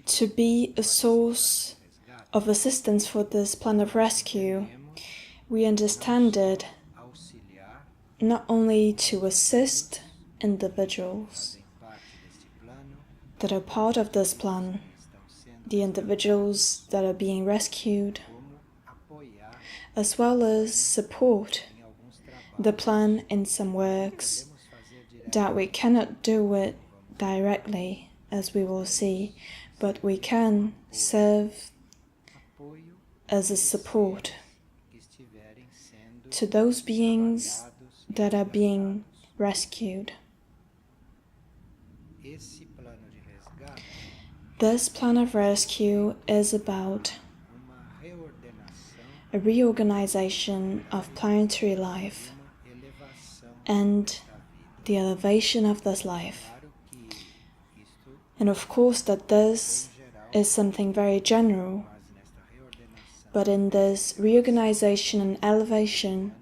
to be a source of assistance for this plan of rescue. We understand it not only to assist individuals that are part of this plan, the individuals that are being rescued, as well as support the plan in some works that we cannot do it directly, as we will see, but we can serve as a support to those beings that are being rescued. This plan of rescue is about a reorganization of planetary life and the elevation of this life. And of course that this is something very general, but in this reorganization and elevation,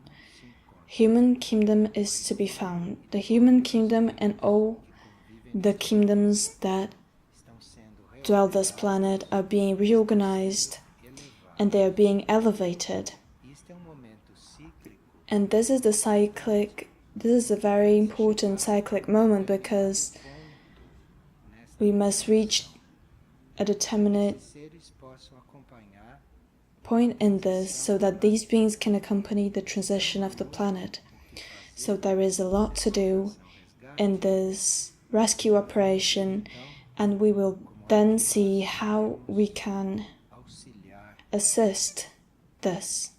human kingdom is to be found. The human kingdom and all the kingdoms that dwell this planet are being reorganized and they are being elevated. And this is a very important cyclic moment, because we must reach a determinate point in this so that these beings can accompany the transition of the planet. So there is a lot to do in this rescue operation, and we will then see how we can assist this.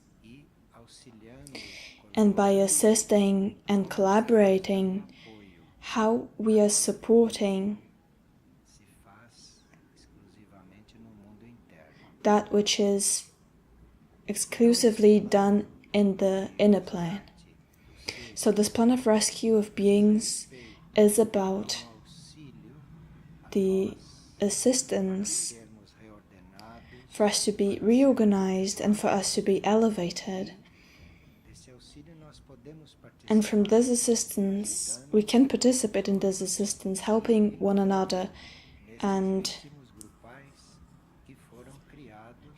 And by assisting and collaborating, how we are supporting that which is exclusively done in the inner plane. So this plan of rescue of beings is about the assistance for us to be reorganized and for us to be elevated. And from this assistance, we can participate in this assistance, helping one another and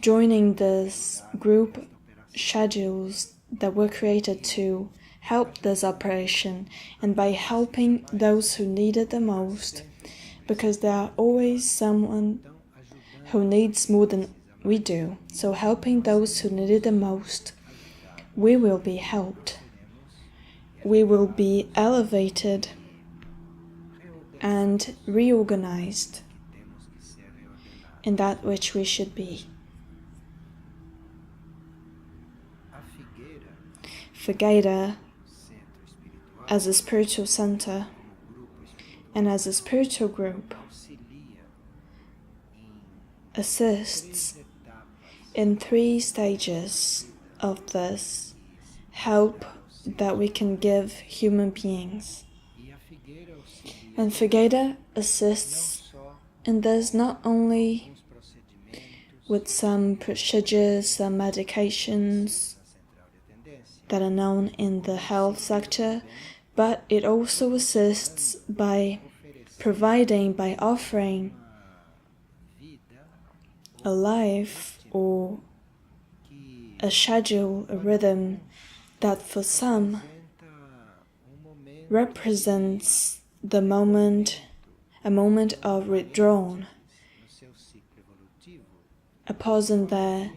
joining this group schedules that were created to help this operation, and by helping those who need it the most, because there are always someone who needs more than we do. So helping those who need it the most, we will be helped. We will be elevated and reorganized in that which we should be. Figueira, as a spiritual center and as a spiritual group, assists in 3 stages of this help that we can give human beings. And Figueira assists in this not only with some procedures, some medications that are known in the health sector, but it also assists by offering a life or a schedule, a rhythm that for some represents a moment of withdrawal, a pause in there,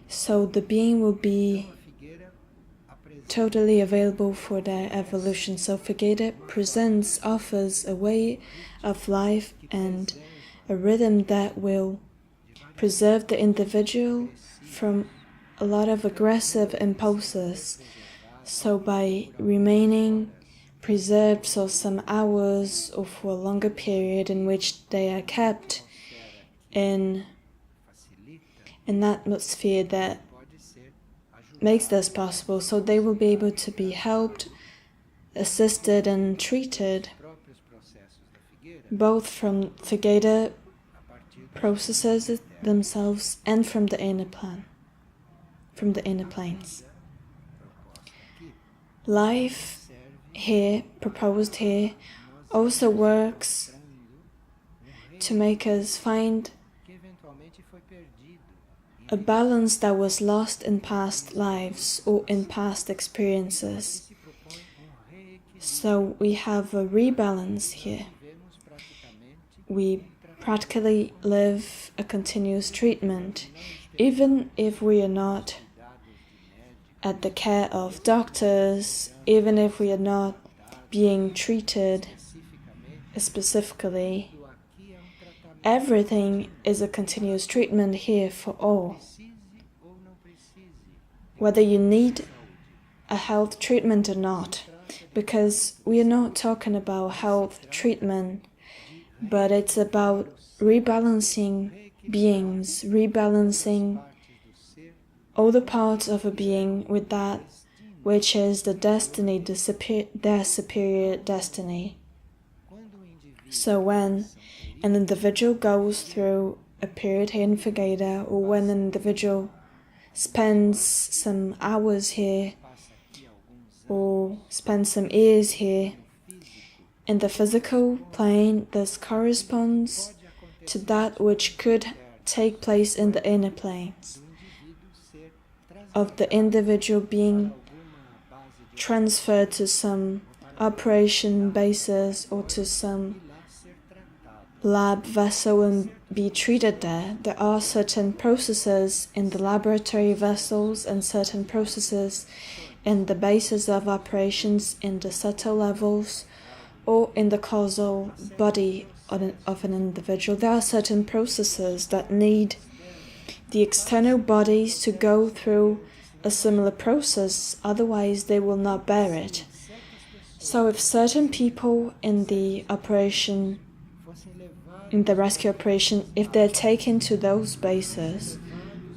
so the being will be totally available for their evolution. So Figueira offers a way of life and a rhythm that will preserve the individual from a lot of aggressive impulses. So by remaining preserved for some hours or for a longer period in which they are kept in an atmosphere that makes this possible, so they will be able to be helped, assisted and treated both from Figueira processes themselves and from the inner planes. Life here, proposed here, also works to make us find a balance that was lost in past lives or in past experiences. So we have a rebalance here. We practically live a continuous treatment, even if we are not at the care of doctors, even if we are not being treated specifically. Everything is a continuous treatment here for all. Whether you need a health treatment or not, because we are not talking about health treatment, but it's about rebalancing beings, rebalancing all the parts of a being with that which is the destiny, their superior destiny. So when an individual goes through a period here in Figueira, or when an individual spends some hours here, or spends some years here, in the physical plane, this corresponds to that which could take place in the inner planes, of the individual being transferred to some operation basis or to some lab vessel and be treated there. There are certain processes in the laboratory vessels and certain processes in the basis of operations in the subtle levels or in the causal body of an individual. There are certain processes that need the external bodies to go through a similar process, otherwise they will not bear it. So if certain people in the operation, in the rescue operation, if they're taken to those bases,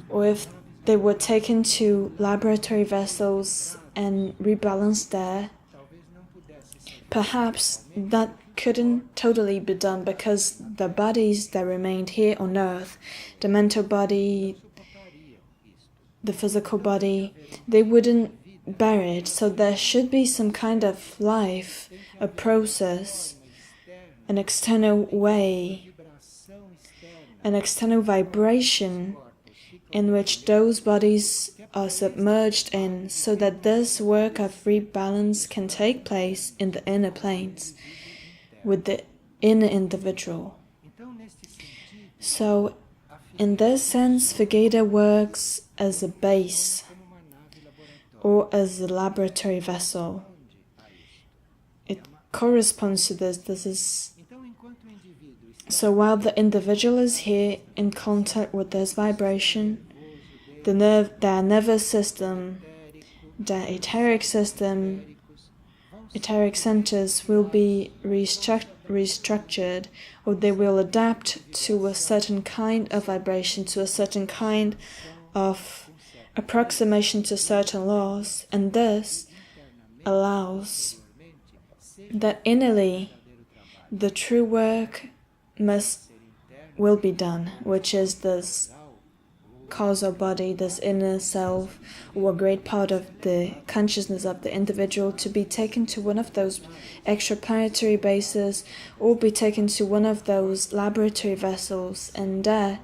or if they were taken to laboratory vessels and rebalanced there, perhaps that couldn't totally be done because the bodies that remained here on earth, the mental body, the physical body, they wouldn't bear it. So there should be some kind of life, a process, an external way, an external vibration in which those bodies are submerged in, so that this work of rebalance can take place in the inner planes with the inner individual. So in this sense, Figueira works as a base or as a laboratory vessel. It corresponds to this. This is so while the individual is here in contact with this vibration, their nervous system, their etheric system, etheric centers will be restructured, or they will adapt to a certain kind of vibration, to a certain kind of approximation to certain laws, and this allows that innerly the true work will be done, which is this causal body, this inner self, or a great part of the consciousness of the individual, to be taken to one of those extraplanetary bases or be taken to one of those laboratory vessels and there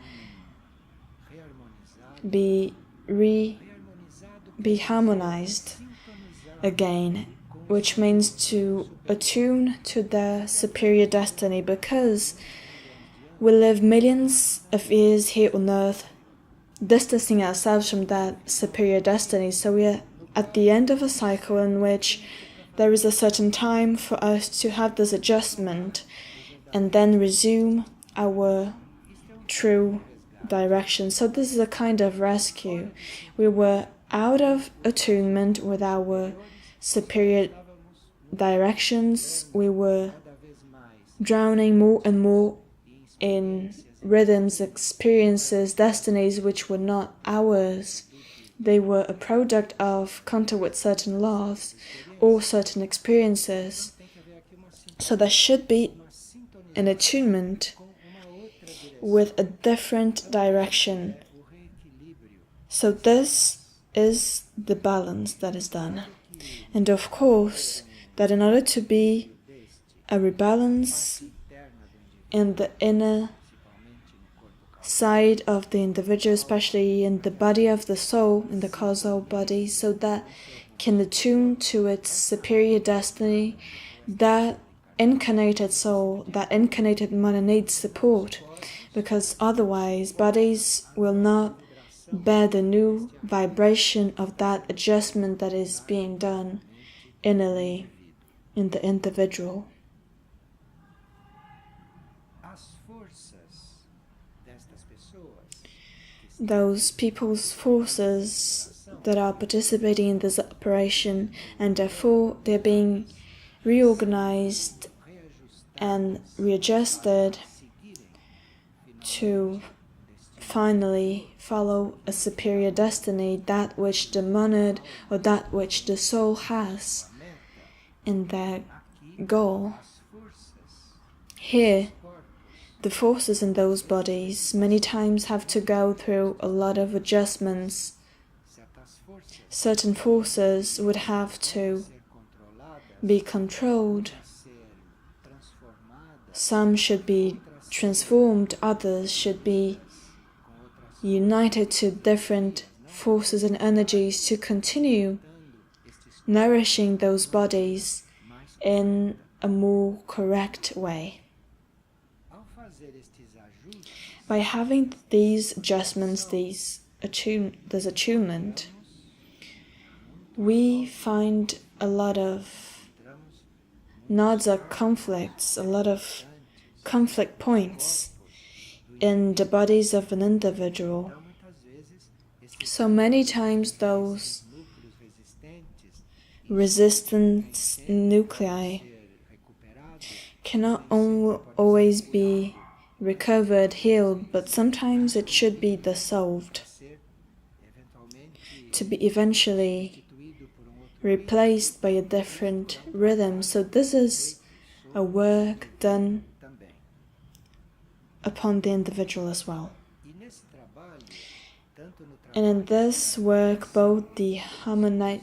be harmonized again, which means to attune to their superior destiny, because we live millions of years here on earth distancing ourselves from that superior destiny. So we are at the end of a cycle in which there is a certain time for us to have this adjustment and then resume our true direction. So this is a kind of rescue. We were out of attunement with our superior directions. We were drowning more and more in rhythms, experiences, destinies which were not ours. They were a product of contact with certain laws or certain experiences. So there should be an attunement with a different direction. So this is the balance that is done. And of course, that in order to be a rebalance in the inner side of the individual, especially in the body of the soul, in the causal body, so that can attune to its superior destiny, that incarnated soul, that incarnated mother needs support, because otherwise bodies will not bear the new vibration of that adjustment that is being done innerly in the individual. Those people's forces that are participating in this operation, and therefore they're being reorganized and readjusted to finally follow a superior destiny, that which the monad or that which the soul has in their goal. Here, the forces in those bodies many times have to go through a lot of adjustments. Certain forces would have to be controlled. Some should be transformed, others should be united to different forces and energies to continue nourishing those bodies in a more correct way. By having these adjustments, this attunement, we find a lot of nodes of conflicts, a lot of conflict points in the bodies of an individual. So many times those resistance nuclei cannot always be recovered, healed, but sometimes it should be dissolved to be eventually replaced by a different rhythm. So this is a work done upon the individual as well. And in this work, both the harmony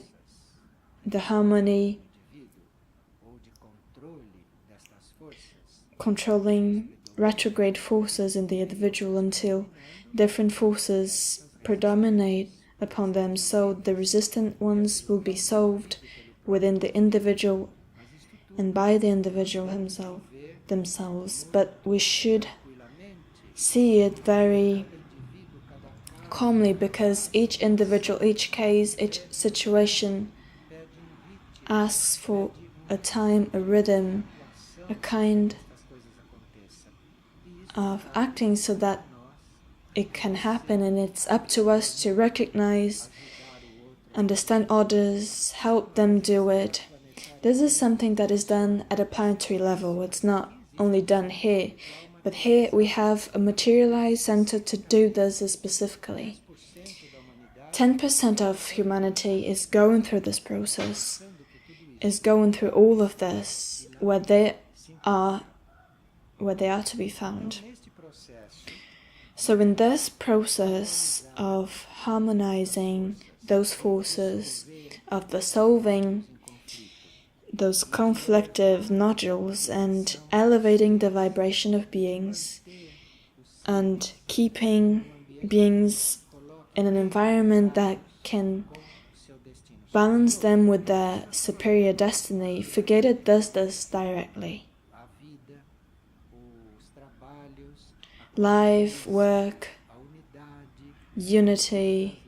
controlling retrograde forces in the individual until different forces predominate upon them, so the resistant ones will be solved within the individual and by the individual themselves. But we should see it very calmly, because each individual, each case, each situation asks for a time, a rhythm, a kind of acting so that it can happen, and it's up to us to recognize, understand others, help them do it. This is something that is done at a planetary level. It's not only done here, but here we have a materialized center to do this specifically. 10% of humanity is going through this process, is going through all of this, where they are to be found. So in this process of harmonizing those forces, of dissolving those conflictive nodules and elevating the vibration of beings and keeping beings in an environment that can balance them with their superior destiny, Figueira does this directly. Life, work, unity,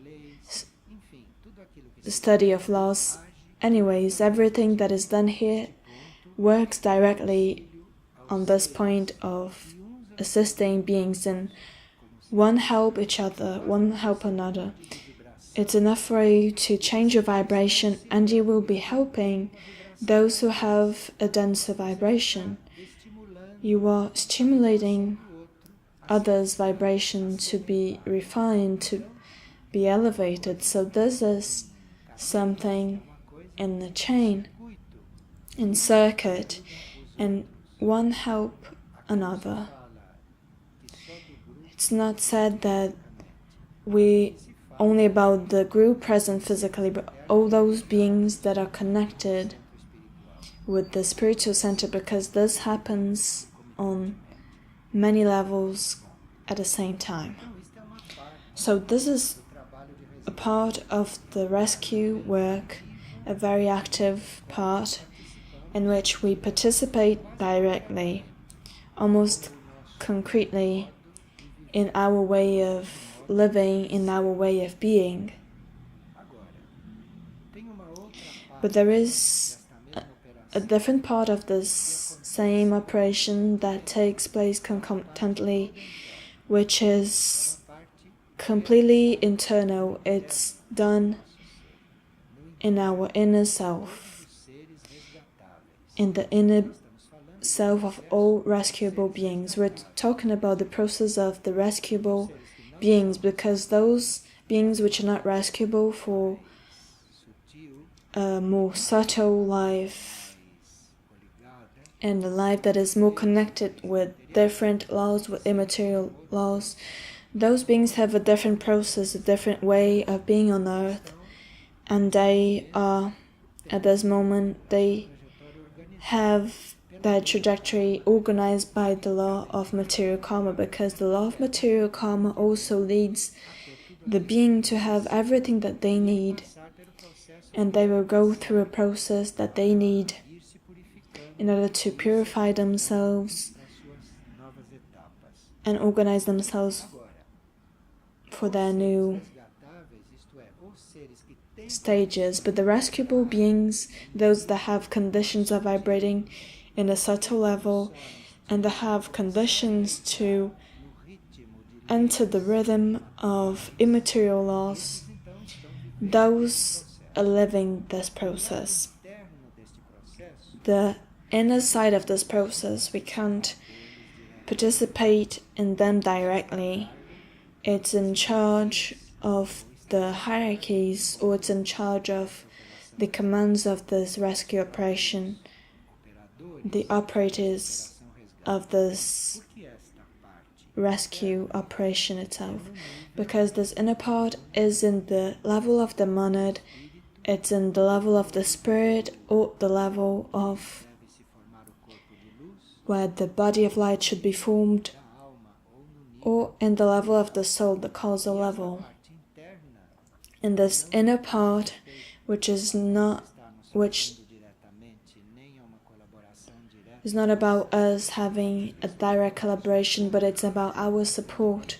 the study of laws. Anyways, everything that is done here works directly on this point of assisting beings in one help each other, one help another. It's enough for you to change your vibration and you will be helping those who have a denser vibration. You are stimulating others' vibration to be refined, to be elevated. So this is something in the chain, in circuit, and one help another. It's not said that we only about the group present physically, but all those beings that are connected with the spiritual center, because this happens on many levels at the same time. So this is a part of the rescue work, a very active part in which we participate directly, almost concretely, in our way of living, in our way of being. But there is a different part of this same operation that takes place concomitantly, which is completely internal. It's done in our inner self, in the inner self of all rescuable beings. We're talking about the process of the rescuable beings, because those beings which are not rescuable for a more subtle life and a life that is more connected with different laws, with immaterial laws, those beings have a different process, a different way of being on earth, and they are, at this moment, they have their trajectory organized by the law of material karma, because the law of material karma also leads the being to have everything that they need, and they will go through a process that they need in order to purify themselves and organize themselves for their new stages. But the rescuable beings, those that have conditions of vibrating in a subtle level and that have conditions to enter the rhythm of immaterial laws, those are living this process. The inner side of this process, we can't participate in them directly. It's in charge of the hierarchies, or it's in charge of the commands of this rescue operation, the operators of this rescue operation itself. Because this inner part is in the level of the monad, it's in the level of the spirit, or the level of where the body of light should be formed, or in the level of the soul, the causal level. In this inner part, which is not about us having a direct collaboration, but it's about our support,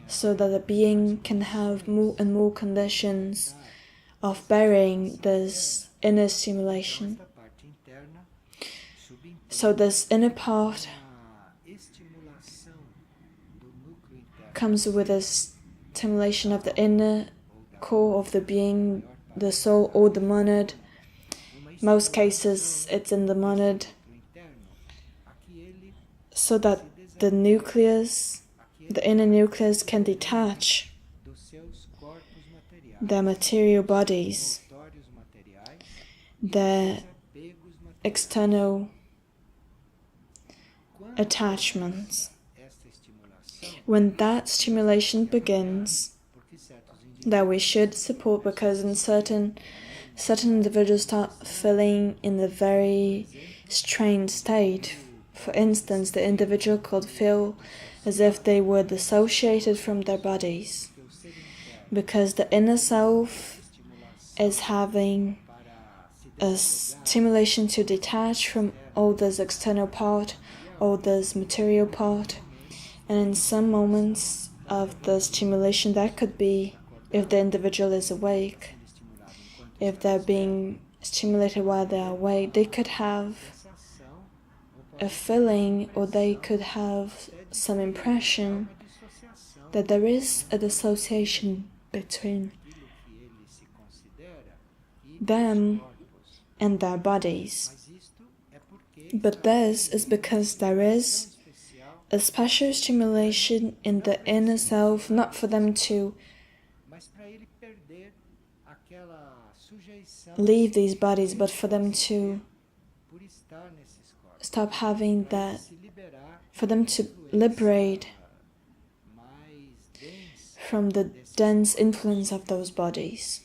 so that the being can have more and more conditions of bearing this inner stimulation. So this inner part comes with a stimulation of the inner core of the being, the soul or the monad. Most cases it's in the monad, so that the nucleus, the inner nucleus, can detach their material bodies, their external attachments. When that stimulation begins, that we should support, because in certain individuals start feeling in a very strained state. For instance, the individual could feel as if they were dissociated from their bodies, because the inner self is having a stimulation to detach from all this external part, all this material part. And in some moments of the stimulation, that could be, if the individual is awake, if they're being stimulated while they're awake, they could have a feeling, or they could have some impression that there is a dissociation between them and their bodies. But this is because there is a special stimulation in the inner self, not for them to leave these bodies, but for them to stop having that, for them to liberate from the dense influence of those bodies.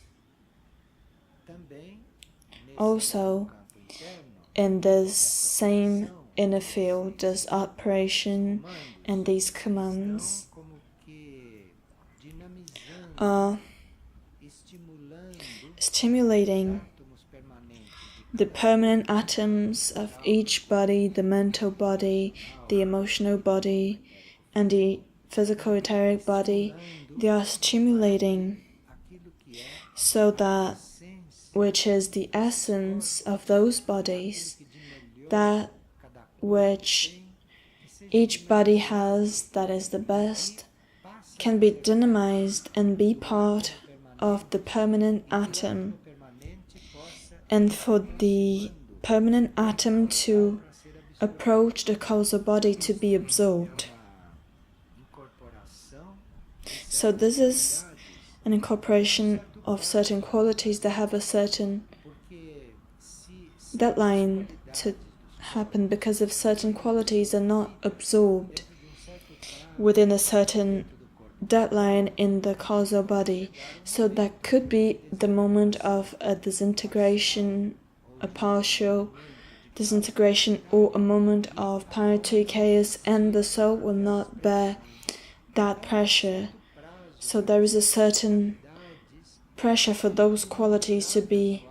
Also, in this same inner field, this operation and these commands are stimulating the permanent atoms of each body, the mental body, the emotional body, and the physical etheric body. They are stimulating so that which is the essence of those bodies, that which each body has that is the best, can be dynamized and be part of the permanent atom, and for the permanent atom to approach the causal body to be absorbed. So this is an incorporation of certain qualities that have a certain deadline to happen, because if certain qualities are not absorbed within a certain deadline in the causal body, so that could be the moment of a disintegration, a partial disintegration, or a moment of planetary chaos, and the soul will not bear that pressure. So there is a certain pressure for those qualities to be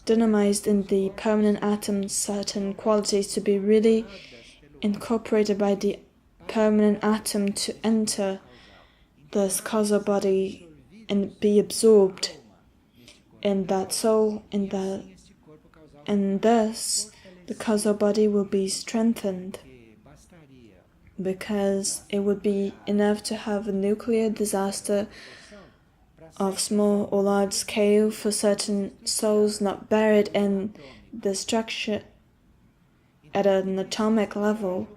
dynamized in the permanent atom, certain qualities to be really incorporated by the permanent atom to enter this causal body and be absorbed in that soul, and thus the causal body will be strengthened, because it would be enough to have a nuclear disaster of small or large scale for certain souls not buried in the structure at an atomic level.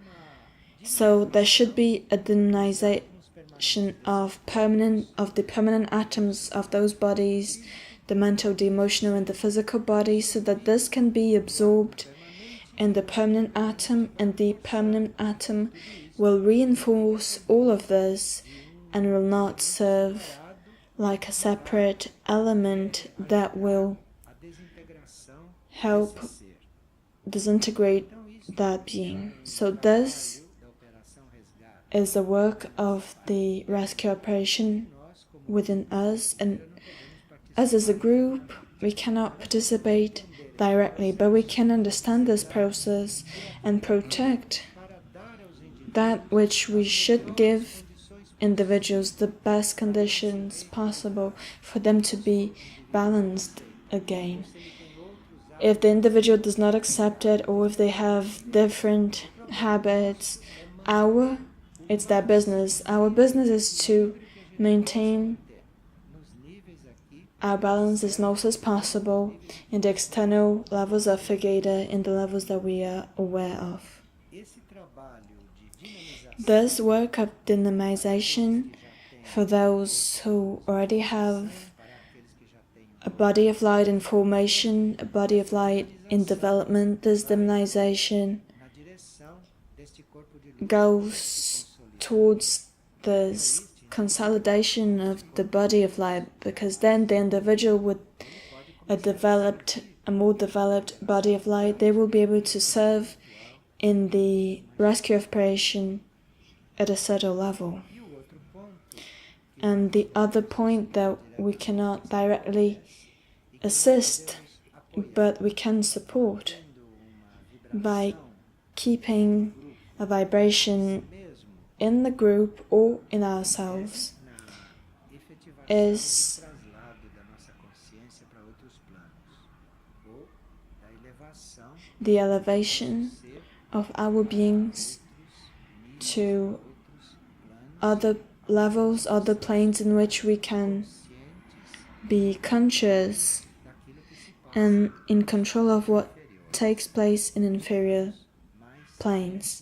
So there should be a dynamization of the permanent atoms of those bodies, the mental, the emotional, and the physical body, so that this can be absorbed in the permanent atom, and the permanent atom will reinforce all of this and will not serve like a separate element that will help disintegrate that being. So this is the work of the rescue operation within us, and us as a group, we cannot participate directly, but we can understand this process and protect that which we should give individuals the best conditions possible for them to be balanced again. If the individual does not accept it, or if they have different habits, it's their business. Our business is to maintain our balance as much as possible in the external levels of Figueira, in the levels that we are aware of. This work of dynamization for those who already have a body of light in formation, a body of light in development, this dynamization goes towards this consolidation of the body of light, because then the individual with a more developed body of light, they will be able to serve in the rescue operation at a certain level. And the other point, that we cannot directly assist, but we can support by keeping a vibration in the group or in ourselves, is the elevation of our beings to other levels, other planes in which we can be conscious and in control of what takes place in inferior planes,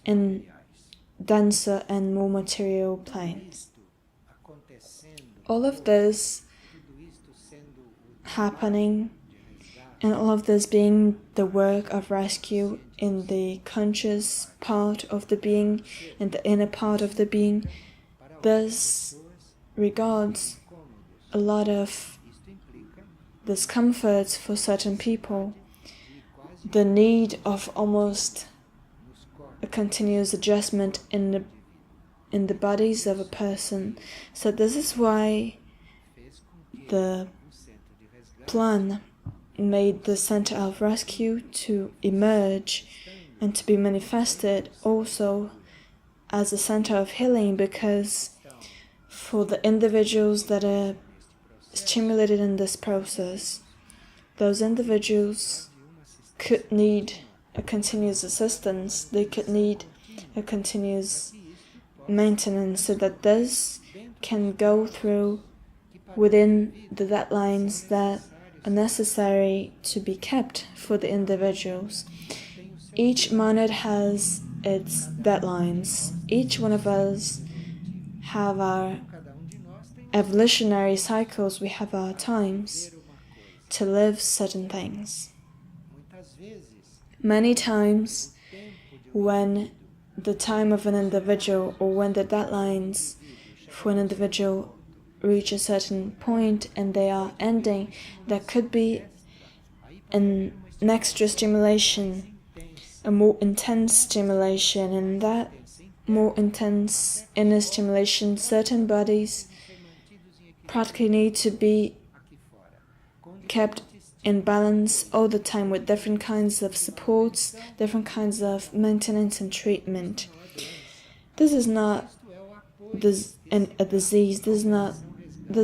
in denser and more material planes. All of this happening, and all of this being the work of rescue in the conscious part of the being, in the inner part of the being, this regards a lot of discomforts for certain people, the need of almost a continuous adjustment in the bodies of a person. So this is why the plan made the Center of Rescue to emerge and to be manifested also as a center of healing, because for the individuals that are stimulated in this process, those individuals could need a continuous assistance, they could need a continuous maintenance, so that this can go through within the deadlines that are necessary to be kept for the individuals. Each monad has its deadlines. Each one of us have our evolutionary cycles, we have our times to live certain things. Many times when the time of an individual or when the deadlines for an individual reach a certain point and they are ending, there could be an extra stimulation, a more intense stimulation, and that more intense inner stimulation, certain bodies practically need to be kept in balance all the time with different kinds of supports, different kinds of maintenance and treatment. This is not a disease. This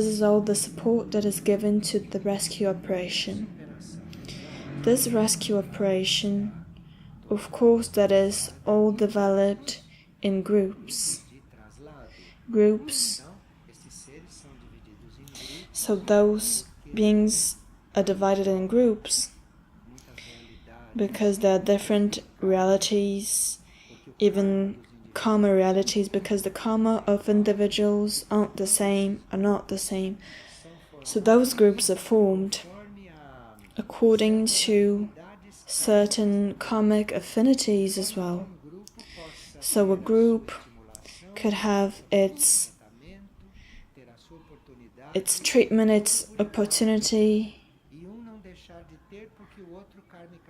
is all the support that is given to the rescue operation. This rescue operation, of course, that is all developed in groups. So those beings are divided in groups because there are different realities, even karma realities, because the karma of individuals are not the same. So those groups are formed according to certain karmic affinities as well. So a group could have its treatment, its opportunity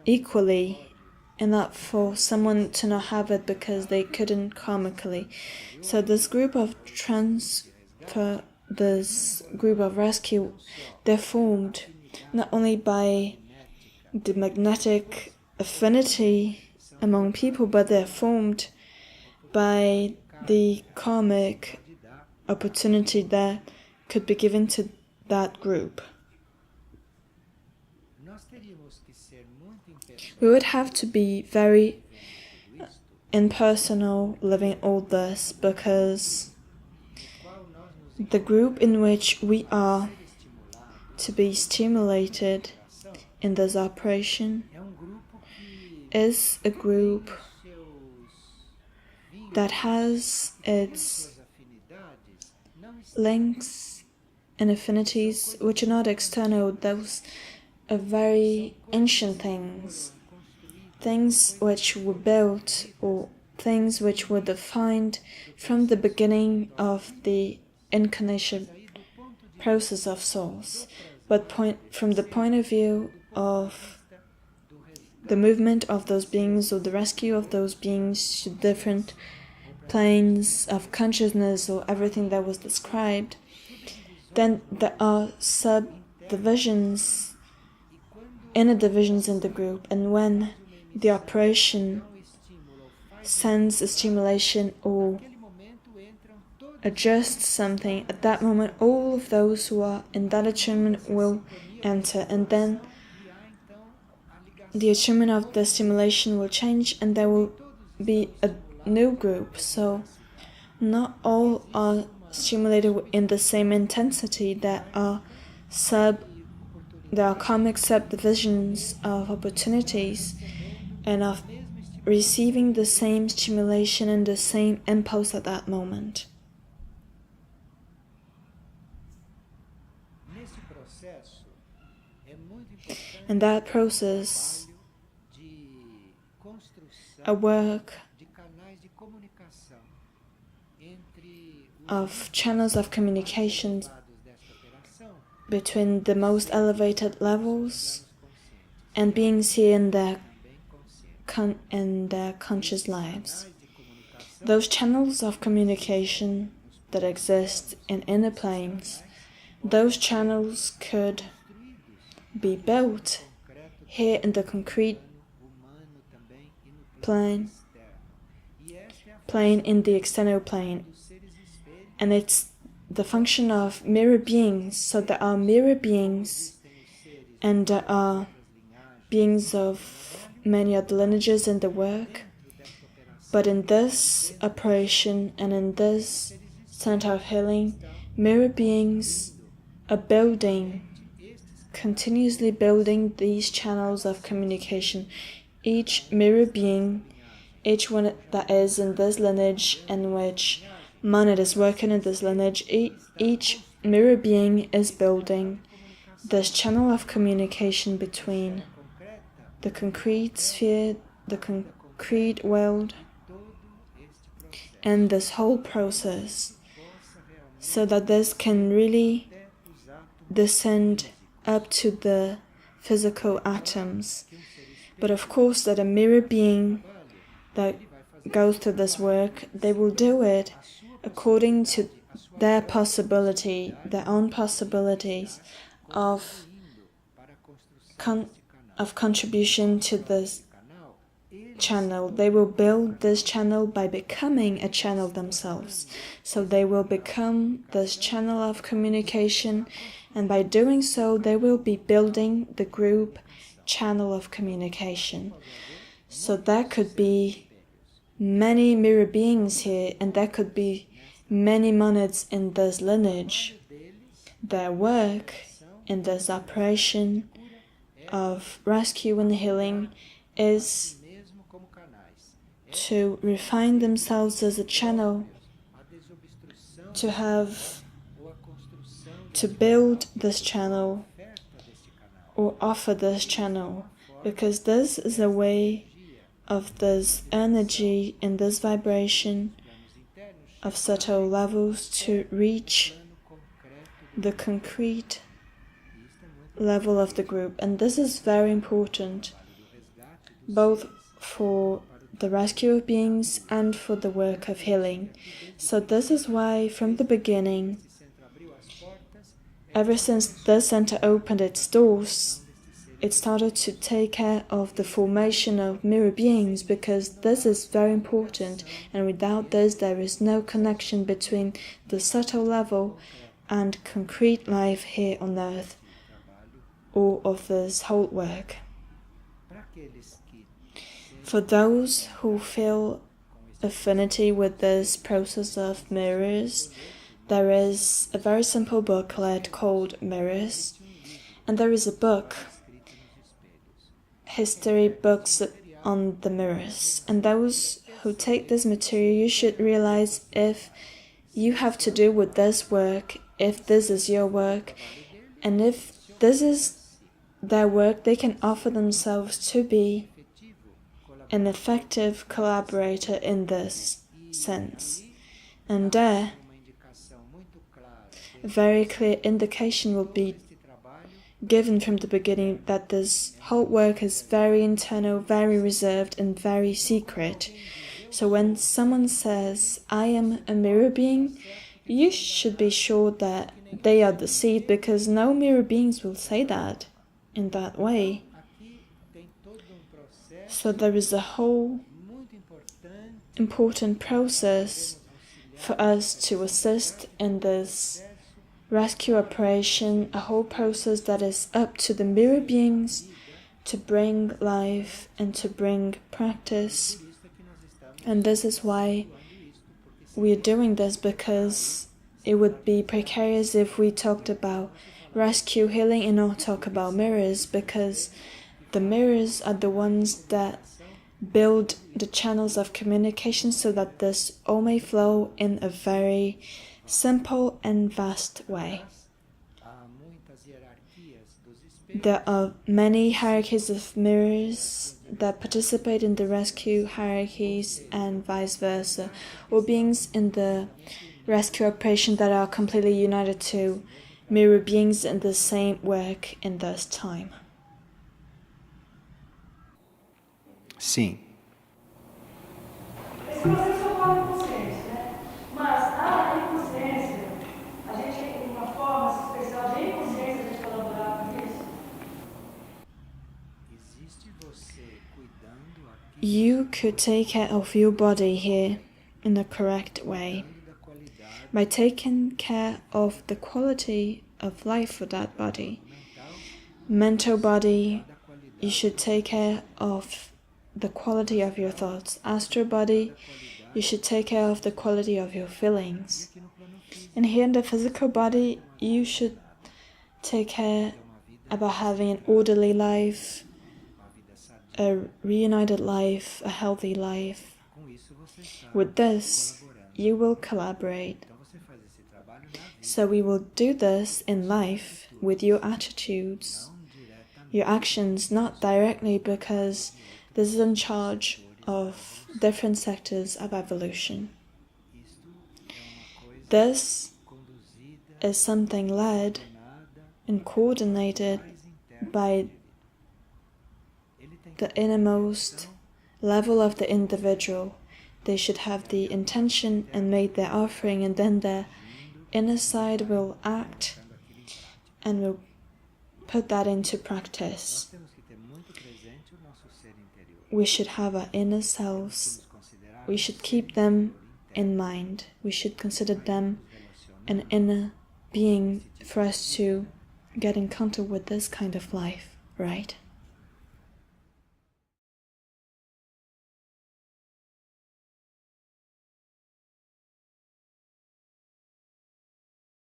equally, and not for someone to not have it because they couldn't karmically. So this group of rescue, they're formed not only by the magnetic affinity among people, but they're formed by the karmic opportunity that could be given to that group. We would have to be very impersonal living all this, because the group in which we are to be stimulated in this operation is a group that has its links and affinities which are not external. Those are very ancient things which were built, or things which were defined from the beginning of the incarnation process of souls. But from the point of view of the movement of those beings, or the rescue of those beings to different planes of consciousness, or everything that was described, then there are subdivisions, inner divisions in the group, and when the operation sends a stimulation or adjusts something, at that moment all of those who are in that attunement will enter, and then the attunement of the stimulation will change and there will be a new group. So not all are stimulated in the same intensity. There are karmic subdivisions of opportunities and of receiving the same stimulation and the same impulse at that moment. In that process, a work of channels of communication between the most elevated levels and beings here in their in their conscious lives. Those channels of communication that exist in inner planes, those channels could be built here in the concrete plane in the external plane. And it's the function of mirror beings. So there are mirror beings, and there are beings of many other lineages in the work. But in this operation and in this center of healing, mirror beings are continuously building these channels of communication. Each mirror being, each one that is in this lineage in which Monad is working in this lineage, each mirror being is building this channel of communication between the concrete sphere, the concrete world, and this whole process, so that this can really descend up to the physical atoms. But of course that a mirror being that goes through this work, they will do it according to their possibility, their own possibilities of contribution to this channel. They will build this channel by becoming a channel themselves. So they will become this channel of communication, and by doing so, they will be building the group channel of communication. So there could be many mirror beings here, and there could be many monads in this lineage. Their work in this operation of rescue and healing is to refine themselves as a channel, to build this channel or offer this channel, because this is a way of this energy and this vibration of subtle levels to reach the concrete level of the group. And this is very important, both for the rescue of beings and for the work of healing. So this is why from the beginning, ever since the center opened its doors, it started to take care of the formation of mirror beings, because this is very important, and without this there is no connection between the subtle level and concrete life here on earth, or of this whole work. For those who feel affinity with this process of mirrors, there is a very simple booklet called Mirrors, and there is a book, history books on the mirrors. And those who take this material, you should realize if you have to do with this work, if this is your work, and if this is their work, they can offer themselves to be an effective collaborator in this sense. And there, a very clear indication will be given from the beginning that this whole work is very internal, very reserved, and very secret. So when someone says, I am a mirror being, you should be sure that they are deceived, because no mirror beings will say that in that way. So there is a whole important process for us to assist in this rescue operation, a whole process that is up to the mirror beings to bring life and to bring practice. And this is why we are doing this, because it would be precarious if we talked about rescue healing and not talk about mirrors, because the mirrors are the ones that build the channels of communication so that this all may flow in a very simple and vast way. There are many hierarchies of mirrors that participate in the rescue hierarchies and vice versa, or beings in the rescue operation that are completely united to mirror beings in the same work in this time. Sim. Esse processo ocorre consciente, né? Mas a inconsciência, a gente tem uma forma especial de inconsciência de colaborar com isso? You could take care of your body here in the correct way. By taking care of the quality of life for that body. Mental body, you should take care of the quality of your thoughts. Astral body, you should take care of the quality of your feelings. And here in the physical body, you should take care about having an orderly life, a reunited life, a healthy life. With this, you will collaborate. So we will do this in life with your attitudes, your actions, not directly, because this is in charge of different sectors of evolution. This is something led and coordinated by the innermost level of the individual. They should have the intention and make their offering, and then their inner side will act and will put that into practice. We should have our inner selves. We should keep them in mind. We should consider them an inner being for us to get in contact with this kind of life, right?